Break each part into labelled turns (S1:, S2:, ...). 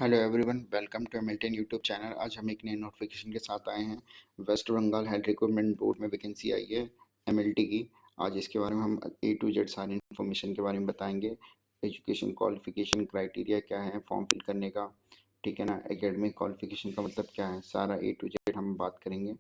S1: Hello everyone, welcome to Emilton YouTube channel. आज हम एक नए नोटिफिकेशन के साथ आए हैं। West Bengal health recruitment board में वैकेंसी आई है एमएलटी की। आज इसके बारे में हम ए टू जेड सारी इन्फॉर्मेशन के बारे में बताएंगे। एजुकेशन क्वालिफिकेशन क्राइटेरिया क्या है फॉर्म फिल करने का, ठीक है ना। एकेडमिक क्वालिफिकेशन का मतलब क्या है, सारा ए टू जेड हम बात करेंगे,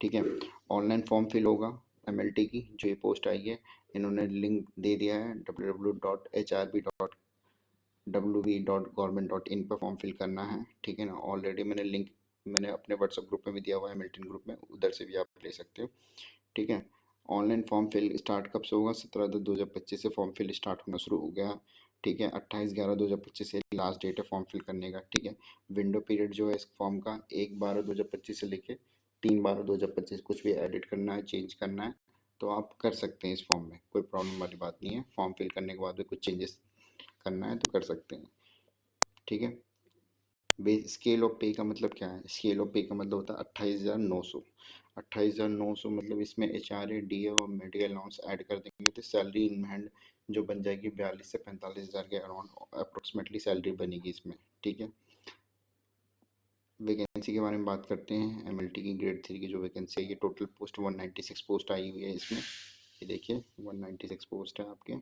S1: ठीक है। ऑनलाइन फॉर्म फिल होगा एमएलटी की, जो ये पोस्ट आई है इन्होंने लिंक दे दिया है www.hrb.wv.government.in पर फॉर्म फिल करना है, ठीक है ना। ऑलरेडी मैंने लिंक अपने व्हाट्सएप ग्रुप में भी दिया हुआ है, मिल्टन ग्रुप में, उधर से भी आप ले सकते हो, ठीक है। ऑनलाइन फॉर्म फिल स्टार्ट कब से होगा? 17/10/2025 से फॉर्म फिल स्टार्ट होना शुरू हो गया, ठीक है। 28/11/2025 से लास्ट डेट है फॉर्म फिल करने का, ठीक है। विंडो पीरियड जो है इस फॉर्म का 1/12/2025 से लेके 3/12/2025, कुछ भी एडिट करना है, चेंज करना है तो आप कर सकते हैं इस फॉर्म में, कोई प्रॉब्लम वाली बात नहीं है। फॉर्म फिल करने के बाद भी कुछ चेंजेस करना है तो कर सकते हैं, ठीक है। स्केल ऑफ पे का मतलब क्या है? स्केल ऑफ पे का मतलब होता है 28,900। 28,900 मतलब इसमें HRA DA और मेडिकल अलाउंस ऐड कर देंगे तो सैलरी इन हैंड जो बन जाएगी 42 से 45,000 के अराउंड अप्रोक्सीमेटली सैलरी बनेगी इसमें, ठीक है। वैकेंसी के बारे में बात करते हैं। एमएलटी की ग्रेड 3 की जो वैकेंसी है, ये टोटल पोस्ट 196 पोस्ट आई हुई है इसमें। ये देखिए 196 पोस्ट है आपके।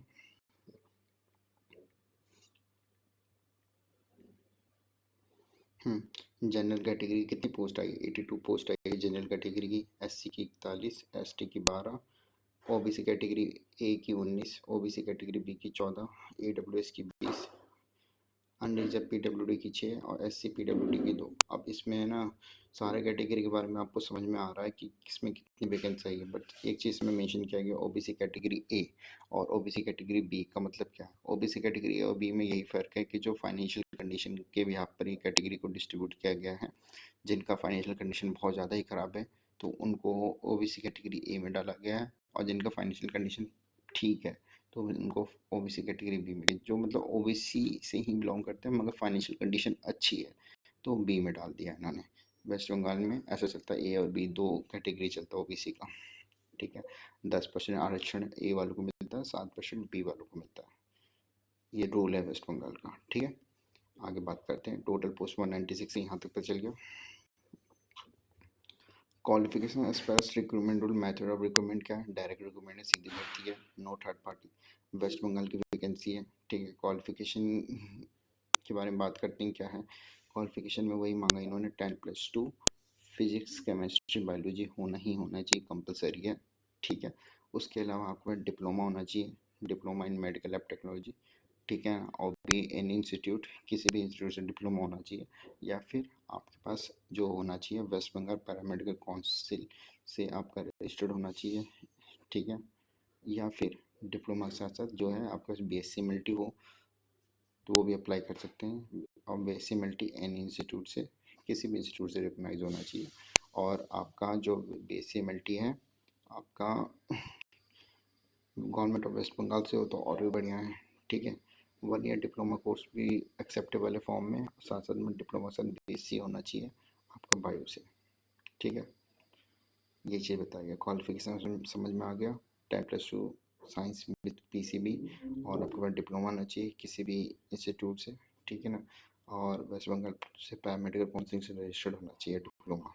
S1: जनरल कैटेगरी की कितनी पोस्ट आई? 82 पोस्ट आई है जनरल कैटेगरी की। SC की 41, ST की 12, OBC कैटेगरी A की 19, OBC कैटेगरी B की 14, AWS की 20, अनरिजर्व PWD की 6 और SC PWD की 2। अब इसमें है ना, सारे कैटेगरी के बारे में आपको समझ में आ रहा है कि किसमें कितनी वैकेंसी आई है, बट एक चीज़ में मेंशन किया गया OBC कैटेगरी A और OBC कैटेगरी B का मतलब क्या है? OBC कैटेगरी A और B में यही फ़र्क है कि जो फाइनेंशियल कंडीशन के बिहाफ पर ये कैटेगरी को डिस्ट्रीब्यूट किया गया है। जिनका फाइनेंशियल कंडीशन बहुत ज़्यादा ही ख़राब है तो उनको OBC कैटेगरी A में डाला गया है, और जिनका फाइनेंशियल कंडीशन ठीक है तो उनको OBC कैटेगरी B में, जो मतलब OBC से ही बिलोंग करते हैं मगर फाइनेंशियल कंडीशन अच्छी है तो B में डाल दिया इन्होंने। वेस्ट बंगाल में ऐसा चलता है, A और B दो कैटेगरी चलता है OBC का, ठीक है। 10% आरक्षण A वालों को मिलता है, 7% B वालों को मिलता है। ये रूल है वेस्ट बंगाल का, ठीक है। आगे बात करते हैं। टोटल पोस्ट 196 से यहाँ तक पता चल गया। क्वालिफिकेशन एज पर recruitment rule, method of recruitment क्या है? डायरेक्ट रिक्रूटमेंट है, सीधी भर्ती है, no third party. West Bengal की वैकेंसी है, ठीक है। क्वालिफिकेशन के बारे में बात करते हैं क्या है। क्वालिफिकेशन में वही मांगा इन्होंने, 10+2 फिजिक्स केमिस्ट्री बायोलॉजी होना ही होना चाहिए, कंपलसरी है, ठीक है। उसके अलावा आपके पास डिप्लोमा होना चाहिए, diploma in medical lab technology, ठीक है। और भी एन इंस्टीट्यूट, किसी भी इंस्टीट्यूट से डिप्लोमा होना चाहिए, या फिर आपके पास जो होना चाहिए वेस्ट बंगाल पैरामेडिकल काउंसिल से आपका रजिस्टर्ड होना चाहिए, ठीक है। या फिर डिप्लोमा के साथ साथ जो है आपके पास BSc मल्टी हो तो वो भी अप्लाई कर सकते हैं। और BSc मल्टी एन इंस्टीट्यूट से, किसी भी इंस्टीट्यूट से रिकॉग्नाइज होना चाहिए। और आपका जो BSc मल्टी है आपका गवर्नमेंट ऑफ वेस्ट बंगाल से हो तो और भी बढ़िया है, ठीक है। 1 ईयर डिप्लोमा कोर्स भी एक्सेप्टेबल है फॉर्म में, साथ साथ में डिप्लोमा साथ BSc होना चाहिए आपका बायो से, ठीक है। ये चीज़ बताइए। क्वालिफिकेशन समझ में आ गया। 10+2 साइंस विथ PCB, और आपके पास डिप्लोमा होना चाहिए किसी भी इंस्टीट्यूट से, ठीक है ना। और वेस्ट बंगाल से पैरामेडिकल काउंसिल से रजिस्टर्ड होना चाहिए डिप्लोमा।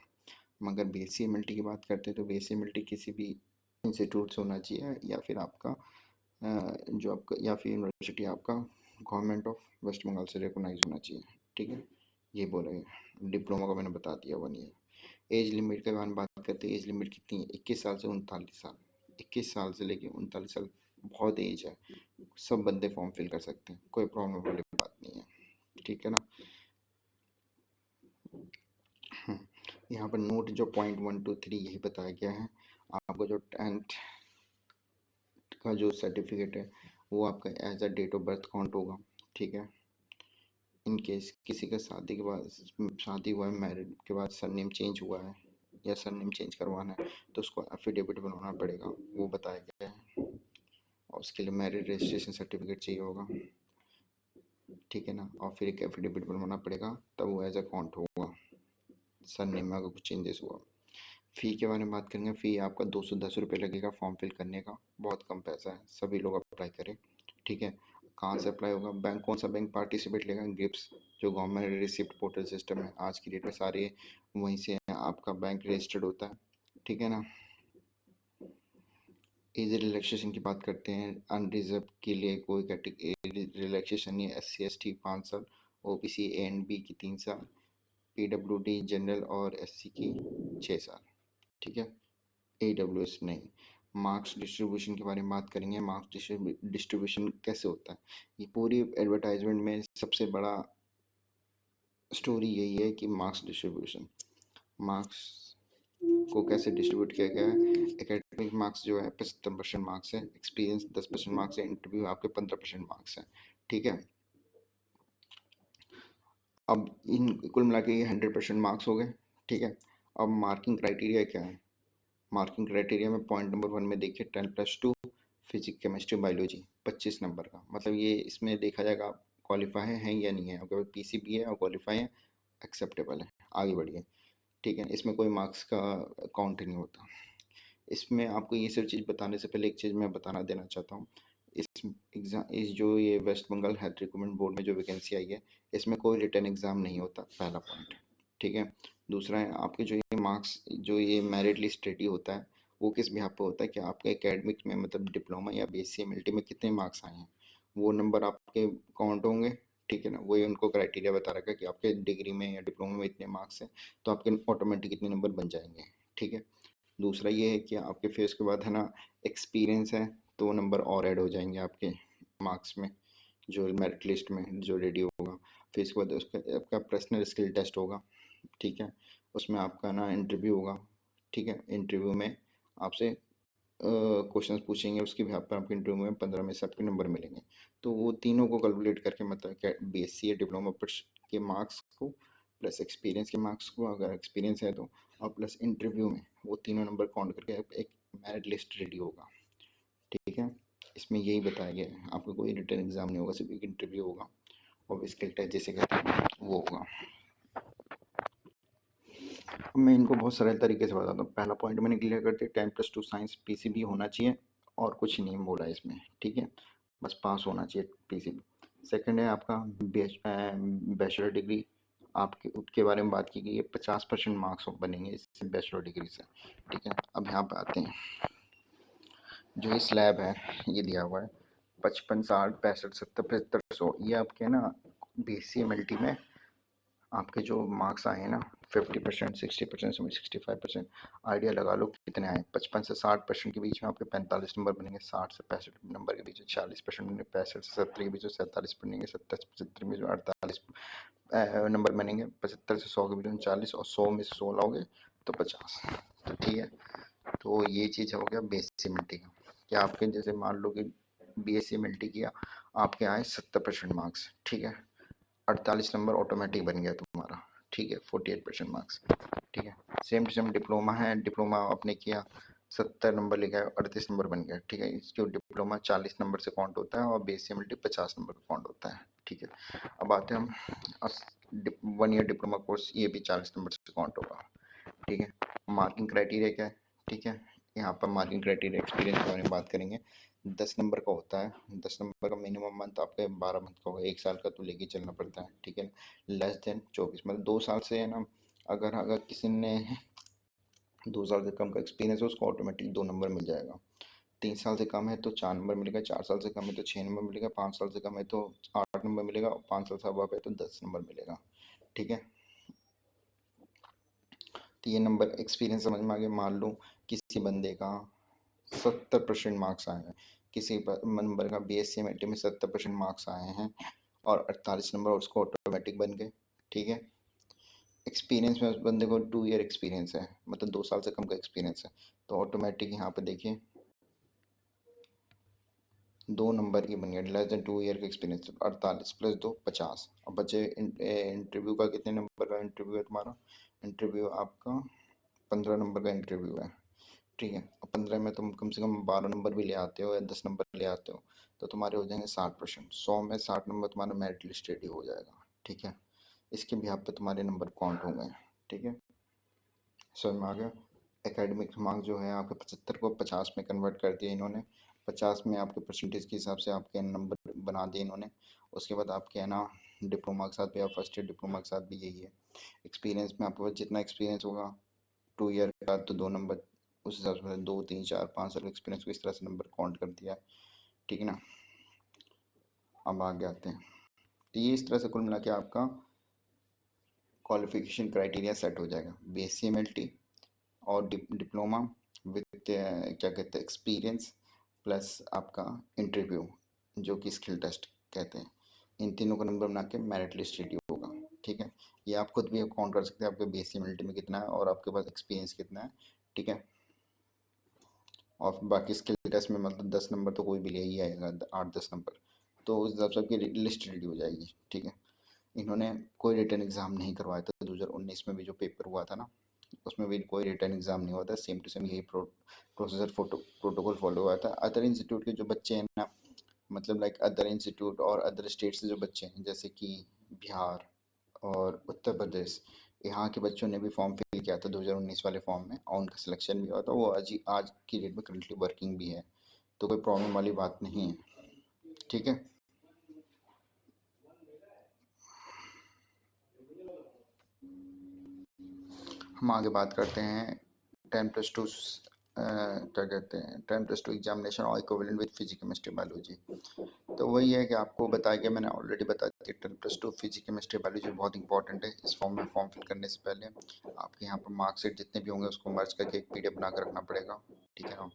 S1: मगर BSc MLT की बात करते हैं तो BSc MLT किसी भी इंस्टीट्यूट से होना चाहिए, या फिर आपका जो आपका, या फिर यूनिवर्सिटी आपका गवर्नमेंट ऑफ वेस्ट बंगाल से रिकॉग्नाइज होना चाहिए, ठीक है। ये बोला है। डिप्लोमा का मैंने बता दिया 1 ईयर। एज लिमिट के बारे में बात करते हैं। एज लिमिट कितनी है? 21 साल से 39 साल। 21 साल से लेके 39 साल बहुत एज है, सब बंदे फॉर्म फिल कर सकते हैं, कोई प्रॉब्लम वाली बात नहीं है, ठीक है ना। यहाँ पर नोट जो पॉइंट 1 2 3 यही बताया गया है। आपका जो 10th का जो सर्टिफिकेट है वो आपका as a date of birth count होगा, ठीक है। इन केस किसी का शादी के बाद, शादी हुआ है, मैरिड के बाद सरनेम चेंज हुआ है या सरनेम चेंज करवाना है तो उसको एफिडेविट बनवाना पड़ेगा, वो बताया गया है। और उसके लिए मैरिज रजिस्ट्रेशन सर्टिफिकेट चाहिए होगा, ठीक है ना। और फिर एक एफिडेविट बनवाना पड़ेगा, तब वो एज अ काउंट होगा सरनेम में अगर कुछ चेंजेस हुआ। फ़ी के बारे में बात करेंगे। फ़ी आपका 210 रुपये लगेगा फॉर्म फिल करने का, बहुत कम पैसा है, सभी लोग अप्लाई करें, ठीक है। कहाँ से अप्लाई होगा, बैंक कौन सा बैंक पार्टिसिपेट लेगा, गिप्स जो गवर्नमेंट रिसिप्ट पोर्टल सिस्टम है, आज की डेट में सारे वहीं से आपका बैंक रजिस्टर्ड होता है, ठीक है ना। एज रिलैक्सेशन की बात करते हैं, अनरिजर्व के लिए कोई कैटेगरी रिलैक्सेशन नहीं है, SC ST 5 साल, OBC A एंड B की 3 साल, PWD जनरल और SC की 6 साल, ठीक है। AWS नहीं। मार्क्स डिस्ट्रीब्यूशन के बारे में बात करेंगे, मार्क्स डिस्ट्रीब्यूशन कैसे होता है, ये पूरी एडवर्टाइजमेंट में सबसे बड़ा स्टोरी यही है कि मार्क्स डिस्ट्रीब्यूशन, मार्क्स को कैसे डिस्ट्रीब्यूट किया गया है। एकेडमिक मार्क्स जो है 75% मार्क्स है, एक्सपीरियंस 10% मार्क्स है, इंटरव्यू आपके 15% मार्क्स है, ठीक है। अब इन कुल मिला के ये 100% मार्क्स हो गए, ठीक है। अब मार्किंग क्राइटेरिया क्या है, मार्किंग क्राइटेरिया में पॉइंट नंबर 1 में देखिए 10+2 फिजिक्स केमिस्ट्री बायोलॉजी 25 नंबर का, मतलब ये इसमें देखा जाएगा आप क्वालिफाई है या नहीं है, अगर PCB है और क्वालिफाई है एक्सेप्टेबल है, आगे बढ़िए, ठीक है। इसमें कोई मार्क्स का काउंट नहीं होता। इसमें आपको ये सब चीज़ बताने से पहले एक चीज़ मैं बताना देना चाहता हूँ, इस जो ये West Bengal health recruitment board में जो वैकेंसी आई है, इसमें कोई रिटर्न एग्ज़ाम नहीं होता, पहला पॉइंट, ठीक है। दूसरा है आपके जो ये मार्क्स, जो ये मेरिट लिस्ट रेडी होता है, वो किस बिहाफ पे होता है कि आपके एकेडमिक में मतलब डिप्लोमा या BSc MLT में कितने मार्क्स आए हैं, वो नंबर आपके काउंट होंगे, ठीक है ना। वही उनको क्राइटेरिया बता रखा है कि आपके डिग्री में या डिप्लोमा में इतने मार्क्स हैं, तो आपके ऑटोमेटिक इतने नंबर बन जाएंगे, ठीक है। दूसरा ये है कि आपके फिर उसके बाद है ना एक्सपीरियंस है, तो वो नंबर और ऐड हो जाएंगे आपके मार्क्स में, जो मेरिट लिस्ट में जो रेडी होगा। फिर इसके बाद उसका आपका पर्सनल स्किल टेस्ट होगा, ठीक है। उसमें आपका ना इंटरव्यू होगा, ठीक है। इंटरव्यू में आपसे क्वेश्चन पूछेंगे, उसके भी पर आपके इंटरव्यू में 15 में से आपके नंबर मिलेंगे। तो वो तीनों को कैलकुलेट करके मतलब क्या BSc या डिप्लोमा पर के मार्क्स को प्लस एक्सपीरियंस के मार्क्स को, अगर एक्सपीरियंस है तो, और प्लस इंटरव्यू में वो तीनों नंबर काउंट करके एक मेरिट लिस्ट रेडी होगा, ठीक है। इसमें यही बताया गया है, आपको कोई रिटर्न एग्जाम नहीं होगा, सिर्फ एक इंटरव्यू होगा और स्किल टेस्ट जैसे कहते हैं वो होगा। अब मैं इनको बहुत सरल तरीके से बताता हूँ। पहला पॉइंट मैंने क्लियर कर दिया, 10+2 साइंस PCB होना चाहिए और कुछ नहीं बोला इसमें, ठीक है, बस पास होना चाहिए PCB। सेकंड है आपका बैचलर डिग्री, आपके उसके बारे में बात की गई है, 50% मार्क्स बनेंगे इससे बैचलर डिग्री से, ठीक है। अब यहाँ पे आते हैं, जो ये स्लैब है ये दिया हुआ है 55, 60, 65, 70, 75, 100, ये आपके ना BSc MLT में आपके जो मार्क्स आए हैं ना 50%, 60%, 65%, आइडिया लगा लो कितने आए। 55 से 60% के बीच में आपके 45 नंबर बनेंगे, 60 से 65 नंबर के बीच में 40% बनेंगे, 65 से 70 के बीच में 47 बनेंगे, 70 से 75 के बीच में 48 नंबर बनेंगे, 75 से 100 के बीच में 40, और 100 में से 100 लाओगे तो 50, तो ठीक है। तो ये चीज़ हो गया BSc MLT का। क्या आपके जैसे मान लो कि BSc MLT किया, आपके आए 70% मार्क्स, ठीक है, 48 नंबर ऑटोमेटिक बन गया तुम्हारा, ठीक है, 48% मार्क्स, ठीक है। सेम टू सेम डिप्लोमा है, डिप्लोमा आपने किया 70 नंबर लेके आया, 38 नंबर बन गया, ठीक है। इसके डिप्लोमा 40 नंबर से काउंट होता है और BSc MLT 50 नंबर का काउंट होता है, ठीक है। अब आते हैं हम 1 ईयर डिप्लोमा कोर्स, ये भी 40 नंबर से काउंट होगा, ठीक है। मार्किंग क्राइटेरिया क्या है, ठीक है, यहाँ पर मार्किंग क्राइटेरिया एक्सपीरियंस के बारे में बात करेंगे। 10 नंबर का होता है, 10 नंबर का मिनिमम मंथ आपके 12 मंथ का होगा, 1 साल का तो लेके चलना पड़ता है, ठीक है। लेस देन 24, मतलब 2 साल से है ना, अगर अगर किसी ने 2 साल से कम का एक्सपीरियंस है उसको ऑटोमेटिक 2 नंबर मिल जाएगा। 3 साल से कम है तो 4 नंबर मिलेगा, 4 साल से कम है तो 6 नंबर मिलेगा, 5 साल से कम है तो 8 नंबर मिलेगा, और 5 साल से अबव है तो 10 नंबर मिलेगा, ठीक है। तो ये नंबर एक्सपीरियंस समझ में आ गया। मान लो किसी बंदे का 70% मार्क्स आए हैं, किसी नंबर का BSc MLT में 70% मार्क्स आए हैं और 48 नंबर उसको ऑटोमेटिक बन गए, ठीक है। एक्सपीरियंस में उस बंदे को 2 ईयर एक्सपीरियंस है, मतलब 2 साल से कम का एक्सपीरियंस है, तो ऑटोमेटिक यहाँ पे देखिए 2 नंबर की बन गया, लेस देन 2 ईयर का एक्सपीरियंस, 48 + 2 50। अब बचे इंटरव्यू का, कितने नंबर का इंटरव्यू है तुम्हारा, इंटरव्यू आपका 15 नंबर का इंटरव्यू है, ठीक है। और 15 में तुम कम से कम 12 नंबर भी ले आते हो या 10 नंबर ले आते हो तो तुम्हारे हो जाएंगे 60%, 100 में 60 नंबर तुम्हारा मेरिट लिस्ट रेडी हो जाएगा, ठीक है। इसके भी आप पे तुम्हारे नंबर काउंट होंगे, ठीक है, समझ में आ गया। एकेडमिक मार्क्स जो है आपके 75 को 50 में कन्वर्ट कर दिया इन्होंने, 50 में आपके परसेंटेज के हिसाब से आपके नंबर बना दिए इन्होंने। उसके बाद आपके है ना डिप्लोमा के साथ भी, आप फर्स्ट ईयर डिप्लोमा के साथ भी यही है। एक्सपीरियंस में आपके पास जितना एक्सपीरियंस होगा 2 ईयर का तो 2 नंबर, उस हिसाब से 2 3 4 5 साल एक्सपीरियंस को इस तरह से नंबर काउंट कर दिया है, ठीक है ना। अब आगे आते हैं, तो ये इस तरह से कुल मिला के आपका क्वालिफिकेशन क्राइटेरिया सेट हो जाएगा। BSc और डिप्लोमा विद क्या कहते हैं एक्सपीरियंस प्लस आपका इंटरव्यू जो कि स्किल टेस्ट कहते हैं, इन तीनों का नंबर बना के मेरिट लिस्ट रेडी होगा, ठीक है। ये आप खुद भी काउंट कर सकते हैं आपके BSc में कितना है और आपके पास एक्सपीरियंस कितना है, ठीक है। और बाकी स्किल टेस्ट में मतलब 10 नंबर तो कोई भी ले ही आएगा, 8 10 नंबर, तो उस हिसाब से आपकी लिस्ट रेडी हो जाएगी, ठीक है। इन्होंने कोई रिटर्न एग्ज़ाम नहीं करवाया था 2019 में भी जो पेपर हुआ था ना, उसमें भी कोई रिटर्न एग्ज़ाम नहीं हुआ था, सेम टू सेम यही प्रोसेसर प्रोटोकॉल फॉलो हुआ था। अदर इंस्टीट्यूट के जो बच्चे हैं ना, मतलब लाइक अदर इंस्टीट्यूट और अदर स्टेट से जो बच्चे हैं जैसे कि बिहार और उत्तर प्रदेश, यहाँ के बच्चों ने भी फॉर्म फिल किया था 2019 वाले फॉर्म में और उनका सिलेक्शन भी हुआ था। वो आज की डेट में करंटली वर्किंग भी है, तो कोई प्रॉब्लम वाली बात नहीं है, ठीक है। हम आगे बात करते हैं 10+2 क्या कहते हैं 10+2 एग्जामिनेशन और equivalent with physics chemistry biology. तो वही है कि आपको बताया गया, मैंने ऑलरेडी बता दिया 10+2 फिजिक्स केमिस्ट्री बायोलॉजी बहुत इंपॉर्टेंट है। इस फॉर्म में फॉर्म फिल करने से पहले आपके यहाँ पर मार्कशीट जितने भी होंगे उसको मर्ज करके एक PDF बना कर रखना पड़ेगा, ठीक है ना।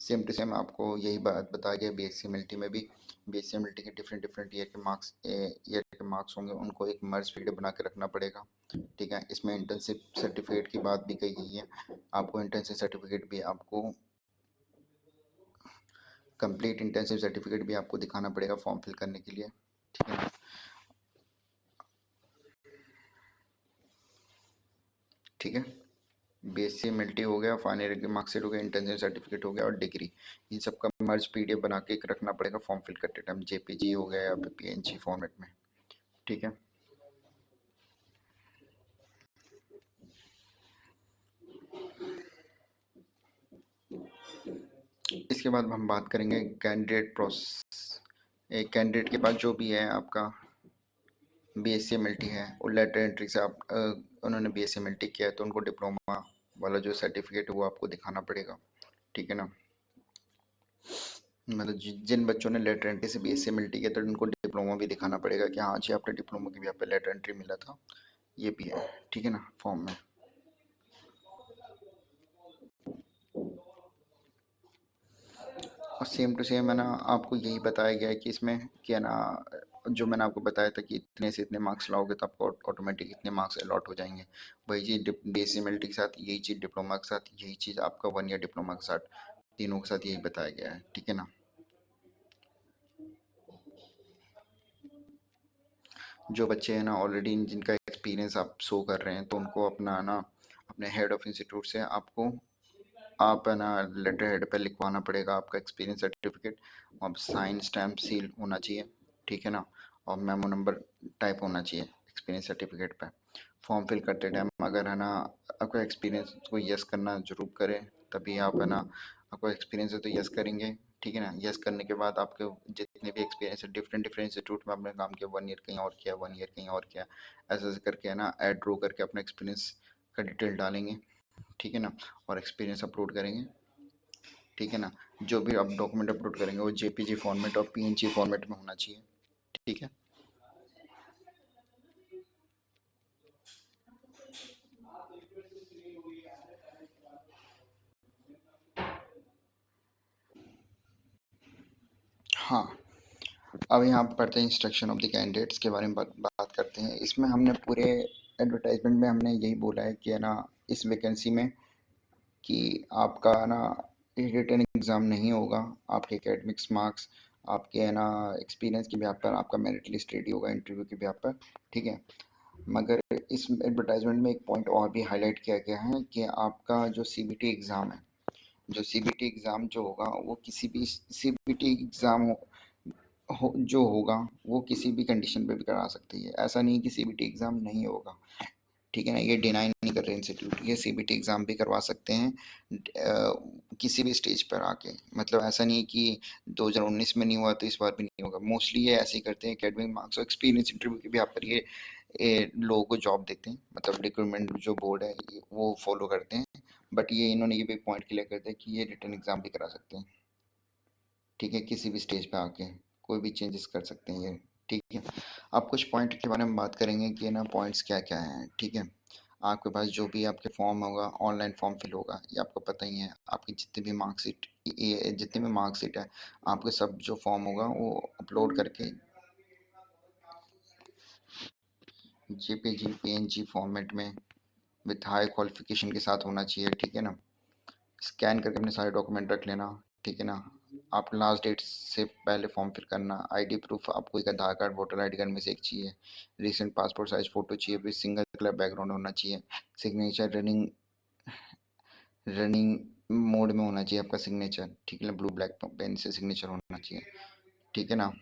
S1: सेम टू सेम आपको यही बात बताया गया BSc में भी। BSc के डिफरेंट ईयर के मार्क्स होंगे, उनको एक मर्ज PDF बना के रखना पड़ेगा, ठीक है। इसमें इंटर्नशिप सर्टिफिकेट की बात भी कही गई है, आपको इंटर्नशिप सर्टिफिकेट भी आपको कंप्लीट इंटर्नशिप सर्टिफिकेट भी आपको दिखाना पड़ेगा फॉर्म फिल करने के लिए, ठीक है। ठीक है, BSc हो गया, फाइनल ईयर की मार्कशीट हो गया, इंटर्नशिप सर्टिफिकेट हो गया और डिग्री, इन सब का मर्ज PDF बना के रखना पड़ेगा फॉर्म फिल करते टाइम, JPG हो गया या फिर PNG फॉर्मेट में, ठीक है। इसके बाद हम बात करेंगे कैंडिडेट प्रोसेस। एक कैंडिडेट के पास जो भी है आपका BSc है और लेटर एंट्री से आप उन्होंने BSc किया है तो उनको डिप्लोमा वाला जो सर्टिफिकेट है वो आपको दिखाना पड़ेगा, ठीक है ना। मतलब जिन बच्चों ने लेटर एंट्री से BSc किया तो उनको डिप्लोमा भी दिखाना पड़ेगा कि हाँ जी आपने डिप्लोमा की भी यहाँ पे लेटर एंट्री मिला था, ये भी है, ठीक है ना, फॉर्म में। और सेम टू सेम है ना, आपको यही बताया गया है कि इसमें क्या ना, जो मैंने आपको बताया था कि इतने से इतने मार्क्स लाओगे तो आपको ऑटोमेटिक इतने मार्क्स अलॉट हो जाएंगे, वही चीज़ BSc के साथ, यही चीज़ डिप्लोमा के साथ, यही चीज़ आपका 1 ईयर डिप्लोमा के साथ, तीनों के साथ यही बताया गया है, ठीक है ना। जो बच्चे हैं ना ऑलरेडी जिनका एक्सपीरियंस आप शो कर रहे हैं तो उनको अपना ना अपने हेड ऑफ इंस्टीट्यूट से आपको आप है ना लेटर हेड पे लिखवाना पड़ेगा आपका एक्सपीरियंस सर्टिफिकेट, और साइन स्टैम्प सील होना चाहिए, ठीक है ना। और मेमो नंबर टाइप होना चाहिए एक्सपीरियंस सर्टिफिकेट पे। फॉर्म फिल करते टाइम अगर है ना आपका एक्सपीरियंस को यस करना जरूर करें, तभी आप है ना आपका एक्सपीरियंस है तो यस करेंगे, ठीक है ना। यस करने के बाद आपके जितने भी एक्सपीरियंस है डिफरेंट डिफरेंट इंस्टीट्यूट में आपने काम किया, 1 ईयर कहीं और किया, 1 ईयर कहीं और किया, ऐसे ऐसे करके है ना ऐड ड्रो करके अपना एक्सपीरियंस का डिटेल डालेंगे, ठीक है ना, और एक्सपीरियंस अपलोड करेंगे, ठीक है ना। जो भी आप डॉक्यूमेंट अपलोड करेंगे वो JPG फॉर्मेट और PNG फॉर्मेट में होना चाहिए, ठीक है। हाँ, अब यहाँ पर पढ़ते हैं इंस्ट्रक्शन ऑफ द कैंडिडेट्स के बारे में बात करते हैं। इसमें हमने पूरे एडवर्टाइजमेंट में हमने यही बोला है कि है ना इस वैकेंसी में कि आपका ना रिटन एग्ज़ाम नहीं होगा, आपके एकेडमिक्स मार्क्स आपके है ना एक्सपीरियंस के बेस पर आपका मेरिट लिस्ट रेडी होगा इंटरव्यू के बेस पर, ठीक है। मगर इस एडवर्टाइजमेंट में एक पॉइंट और भी हाईलाइट किया गया है कि आपका जो CBT एग्ज़ाम है, जो CBT एग्ज़ाम जो होगा वो किसी भी CBT एग्ज़ाम जो होगा वो किसी भी कंडीशन पे भी करा सकती है, ऐसा नहीं कि CBT एग्ज़ाम नहीं होगा। ठीक है ना, ये डिनाई नहीं कर रहे इंस्टीट्यूट, ये सीबीटी एग्ज़ाम भी करवा सकते हैं किसी भी स्टेज पर आके। मतलब ऐसा नहीं कि 2019 में नहीं हुआ तो इस बार भी नहीं होगा। मोस्टली ये ऐसे ही करते हैं, एकेडमिक मार्क्स और एक्सपीरियंस इंटरव्यू के भी यहाँ पर ये लोगों को जॉब देते हैं, मतलब रिक्रूटमेंट जो बोर्ड है वो फॉलो करते हैं। बट ये इन्होंने ये भी पॉइंट क्लियर कर दिया कि ये रिटर्न एग्ज़ाम भी करा सकते हैं, ठीक है, किसी भी स्टेज पे आके कोई भी चेंजेस कर सकते हैं ये, ठीक है। अब कुछ पॉइंट के बारे में बात करेंगे कि ना पॉइंट्स क्या क्या हैं, ठीक है। आपके पास जो भी आपके फॉर्म होगा, ऑनलाइन फॉर्म फिल होगा, ये आपको पता ही है। आपकी जितनी भी मार्कशीट, ये जितनी भी मार्कशीट है, आपके सब जो फॉर्म होगा वो अपलोड करके जेपीजी पीएनजी फॉर्मेट में विथ हाई क्वालिफिकेशन के साथ होना चाहिए, ठीक है ना। स्कैन करके अपने सारे डॉक्यूमेंट रख लेना, ठीक है ना। आप लास्ट डेट से पहले फॉर्म फिल करना। आईडी प्रूफ आपको एक आधार कार्ड, वोटर आईडी कार्ड में से एक चाहिए। रिसेंट पासपोर्ट साइज फ़ोटो चाहिए, फिर सिंगल कलर बैकग्राउंड होना चाहिए। सिग्नेचर रनिंग रनिंग मोड में होना चाहिए आपका सिग्नेचर, ठीक है ना। ब्लू ब्लैक पेन से सिग्नेचर होना चाहिए, ठीक है ना।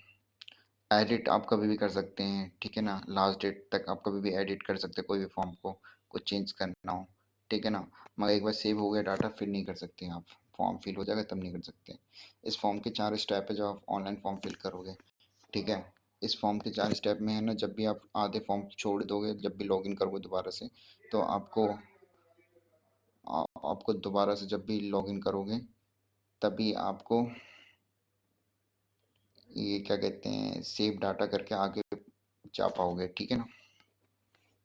S1: एडिट आप कभी भी कर सकते हैं, ठीक है ना। लास्ट डेट तक आप कभी भी एडिट कर सकते हैं कोई भी फॉर्म को, कुछ चेंज करना हो, ठीक है ना। मगर एक बार सेव हो गया डाटा फिर नहीं कर सकते हैं आप। फॉर्म फिल हो जाएगा तब नहीं कर सकते। इस फॉर्म के 4 स्टेप है जो आप ऑनलाइन फॉर्म फिल करोगे, ठीक है। इस फॉर्म के 4 स्टेप में है ना, जब भी आप आधे फॉर्म छोड़ दोगे, जब भी लॉगिन करोगे दोबारा से, तो आपको दोबारा से जब भी लॉगिन करोगे तभी आपको ये क्या कहते हैं, सेव डाटा करके आगे जा पाओगे, ठीक है ना।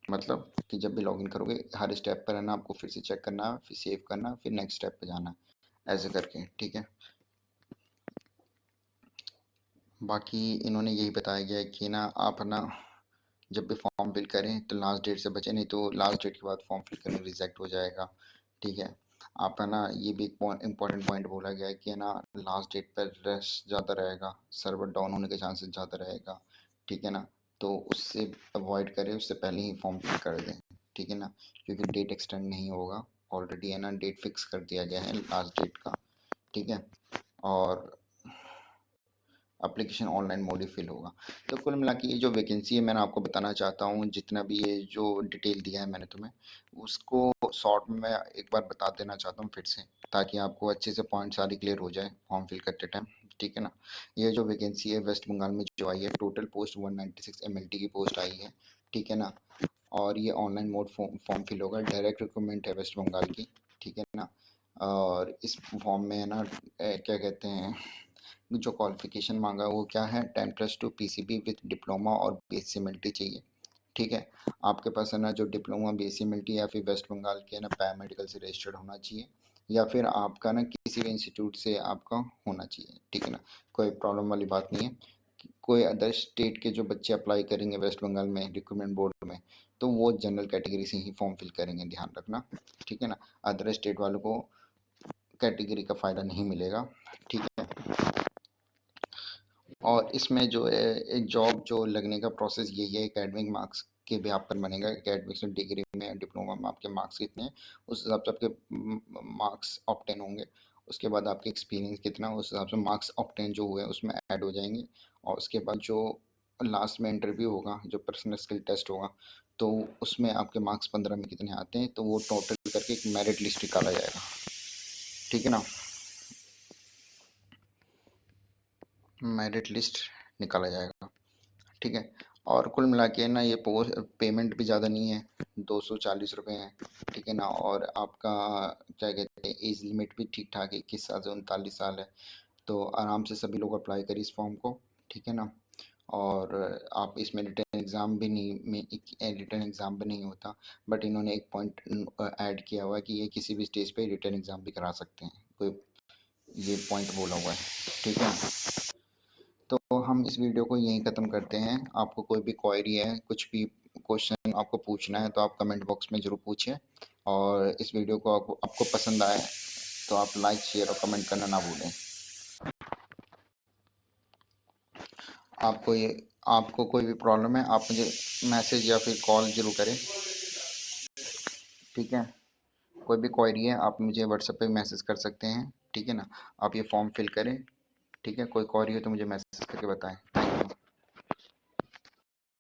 S1: मतलब कि जब भी लॉगिन करोगे हर स्टेप पर है ना, आपको फिर से चेक करना, फिर सेव करना, फिर नेक्स्ट स्टेप पे जाना, ऐसे करके, ठीक है। बाकी इन्होंने यही बताया गया है कि ना आप है ना, जब भी फॉर्म फिल करें तो लास्ट डेट से बचें, नहीं तो लास्ट डेट के बाद फॉर्म फिल करना रिजेक्ट हो जाएगा, ठीक है। आप है ना, ये भी एक इम्पॉर्टेंट पॉइंट बोला गया है कि है ना, लास्ट डेट पर रश ज़्यादा रहेगा, सर्वर डाउन होने के चांसेस ज़्यादा रहेगा, ठीक है ना। तो उससे अवॉइड करें, उससे पहले ही फॉर्म फिल कर दें, ठीक है ना। क्योंकि डेट एक्सटेंड नहीं होगा, ऑलरेडी है ना डेट फिक्स कर दिया गया है लास्ट डेट का, ठीक है। और एप्लीकेशन ऑनलाइन मोड ही फिल होगा। तो कुल मिला के ये जो वैकेंसी है, मैंने आपको बताना चाहता हूँ, जितना भी ये जो डिटेल दिया है मैंने तुम्हें, उसको शॉर्ट में मैं एक बार बता देना चाहता हूँ फिर से, ताकि आपको अच्छे से पॉइंट सारी क्लियर हो जाए फॉर्म फिल करते टाइम, ठीक है ना। ये जो वैकेंसी है वेस्ट बंगाल में जो आई है, टोटल पोस्ट 196 MLT की पोस्ट आई है, ठीक है ना। और ये ऑनलाइन मोड फॉर्म फिल होगा, डायरेक्ट रिक्रूटमेंट है वेस्ट बंगाल की, ठीक है ना। और इस फॉर्म में है ना क्या कहते हैं, जो क्वालिफिकेशन मांगा वो क्या है, 10+2 PCB विथ डिप्लोमा और BSc चाहिए, ठीक है। आपके पास है ना जो डिप्लोमा BSc या फिर वेस्ट बंगाल के ना पैरामेडिकल से रजिस्टर्ड होना चाहिए, या फिर आपका ना किसी भी इंस्टीट्यूट से आपका होना चाहिए, ठीक है ना। कोई प्रॉब्लम वाली बात नहीं है। कोई अदर स्टेट के जो बच्चे अप्लाई करेंगे वेस्ट बंगाल में रिक्रूटमेंट बोर्ड में, तो वो जनरल कैटेगरी से ही फॉर्म फिल करेंगे, ध्यान रखना, ठीक है ना। अदर स्टेट वालों को कैटेगरी का फ़ायदा नहीं मिलेगा, ठीक है। और इसमें जो है एक जॉब जो लगने का प्रोसेस यही है, एकेडमिक मार्क्स के भी आप पर बनेगा। एकेडमिक्स में डिग्री में डिप्लोमा में आपके मार्क्स कितने हैं, उस हिसाब से आपके मार्क्स ऑब्टेन होंगे। उसके बाद आपके एक्सपीरियंस कितना, उस हिसाब से मार्क्स ऑब्टेन जो हुए उसमें ऐड हो जाएंगे। और उसके बाद जो लास्ट में इंटरव्यू होगा, जो पर्सनल स्किल टेस्ट होगा, तो उसमें आपके मार्क्स 15 में कितने आते हैं, तो वो टोटल करके एक मेरिट लिस्ट निकाला जाएगा, ठीक है ना। मेरिट लिस्ट निकाला जाएगा, ठीक है। और कुल मिला के ना ये पोस्ट पेमेंट भी ज़्यादा नहीं है, 240 रुपये है, ठीक है ना। और आपका क्या कहते हैं, एज लिमिट भी ठीक ठाक है, 21 साल से 39 साल है। तो आराम से सभी लोग अप्लाई करिए इस फॉर्म को, ठीक है ना। और आप इसमें रिटर्न एग्ज़ाम भी नहीं रिटर्न एग्ज़ाम भी नहीं होता। बट इन्होंने एक पॉइंट ऐड किया हुआ है कि ये किसी भी स्टेज पे रिटर्न एग्ज़ाम भी करा सकते हैं, कोई ये पॉइंट बोला हुआ है, ठीक है। तो हम इस वीडियो को यहीं ख़त्म करते हैं। आपको कोई भी क्वेरी है, कुछ भी क्वेश्चन आपको पूछना है, तो आप कमेंट बॉक्स में ज़रूर पूछें। और इस वीडियो को आपको पसंद आए तो आप लाइक शेयर और कमेंट करना ना भूलें। आपको कोई भी प्रॉब्लम है, आप मुझे मैसेज या फिर कॉल ज़रूर करें, ठीक है। कोई भी क्वेरी है आप मुझे व्हाट्सएप पे मैसेज कर सकते हैं, ठीक है ना। आप ये फॉर्म फिल करें, ठीक है। कोई क्वेरी हो तो मुझे मैसेज करके बताएं।